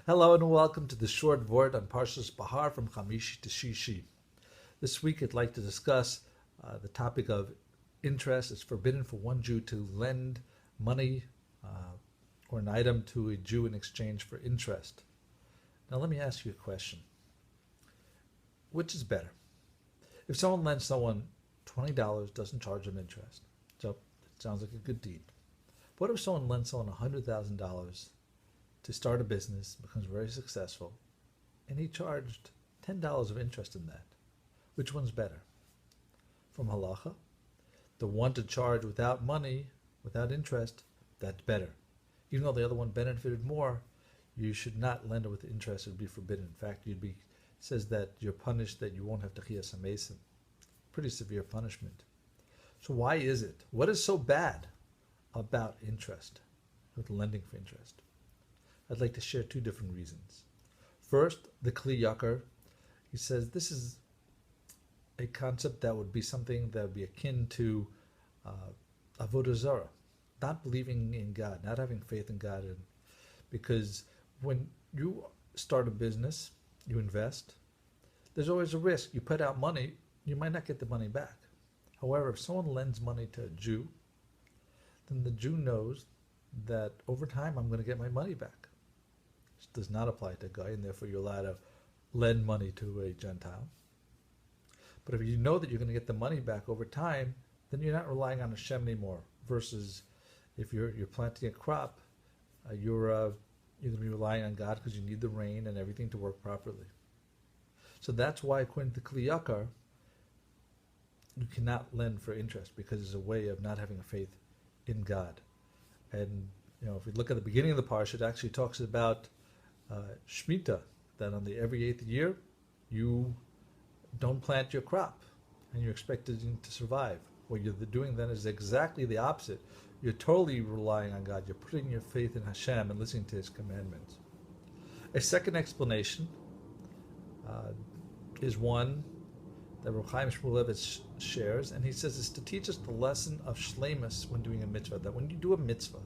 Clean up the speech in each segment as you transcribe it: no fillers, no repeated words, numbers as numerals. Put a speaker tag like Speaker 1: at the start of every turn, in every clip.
Speaker 1: Hello and welcome to the short Vort on Parshas Behar from Chamishi to Shishi. This week I'd like to discuss the topic of interest. It's forbidden for one Jew to lend money or an item to a Jew in exchange for interest. Now let me ask you a question. Which is better? If someone lends someone $20, doesn't charge them interest, so it sounds like a good deed. What if someone lends someone $100,000 to start a business, becomes very successful, and he charged $10 of interest in that? Which one's better? From halacha, the one to charge without money, without interest, that's better. Even though the other one benefited more, you should not lend it with interest. It would be forbidden. In fact, says that you're punished, that you won't have techiyas hamesim. Pretty severe punishment. So why is it? What is so bad about interest, with lending for interest? I'd like to share two different reasons. First, the Kli Yakar. He says this is a concept that would be something that would be akin to Avoda Zara, not believing in God, not having faith in God. Because when you start a business, you invest, there's always a risk. You put out money, you might not get the money back. However, if someone lends money to a Jew, then the Jew knows that over time I'm going to get my money back. This does not apply to a guy, and therefore you're allowed to lend money to a Gentile. But if you know that you're going to get the money back over time, then you're not relying on Hashem anymore. Versus if you're planting a crop, you're going to be relying on God because you need the rain and everything to work properly. So that's why, according to Kli Yakar, you cannot lend for interest, because it's a way of not having a faith in God. And if we look at the beginning of the parsha, it actually talks about Shemitah, that on every 8th year, you don't plant your crop, and you're expected to survive. What you're doing then is exactly the opposite. You're totally relying on God. You're putting your faith in Hashem and listening to His commandments. A second explanation is one that R Chaim Shulevitch shares, and he says it's to teach us the lesson of Shleimus when doing a mitzvah, that when you do a mitzvah,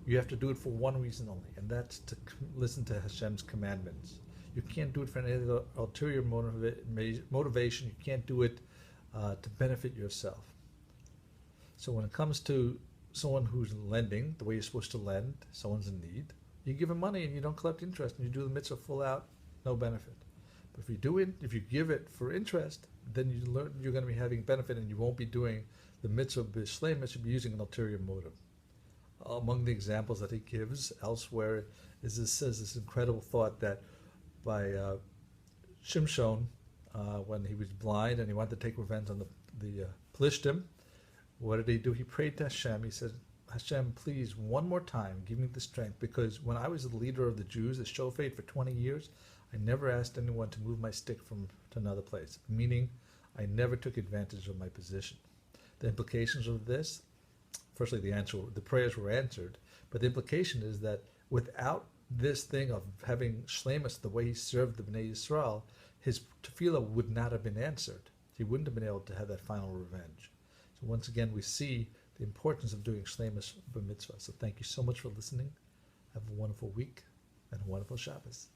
Speaker 1: you have to do it for one reason only, and that's to listen to Hashem's commandments. You can't do it for any other ulterior motivation. You can't do it to benefit yourself. So when it comes to someone who's lending, the way you're supposed to lend, someone's in need, you give him money and you don't collect interest, and you do the mitzvah full out, no benefit. But if you give it for interest, then you're going to be having benefit, and you won't be doing the mitzvah b'shleimus. You'll be using an ulterior motive. Among the examples that he gives elsewhere says this incredible thought that by Shimshon, when he was blind and he wanted to take revenge on the Plishtim, what did he do? He prayed to Hashem. He said, Hashem, please, one more time, give me the strength, because when I was the leader of the Jews, the shofet, for 20 years, I never asked anyone to move my stick to another place, meaning I never took advantage of my position. The implications of this, firstly, the prayers were answered, but the implication is that without this thing of having Shleimus, the way he served the Bnei Yisrael, his tefillah would not have been answered. He wouldn't have been able to have that final revenge. So once again, we see the importance of doing Shleimus b'mitzvah. So thank you so much for listening. Have a wonderful week and a wonderful Shabbos.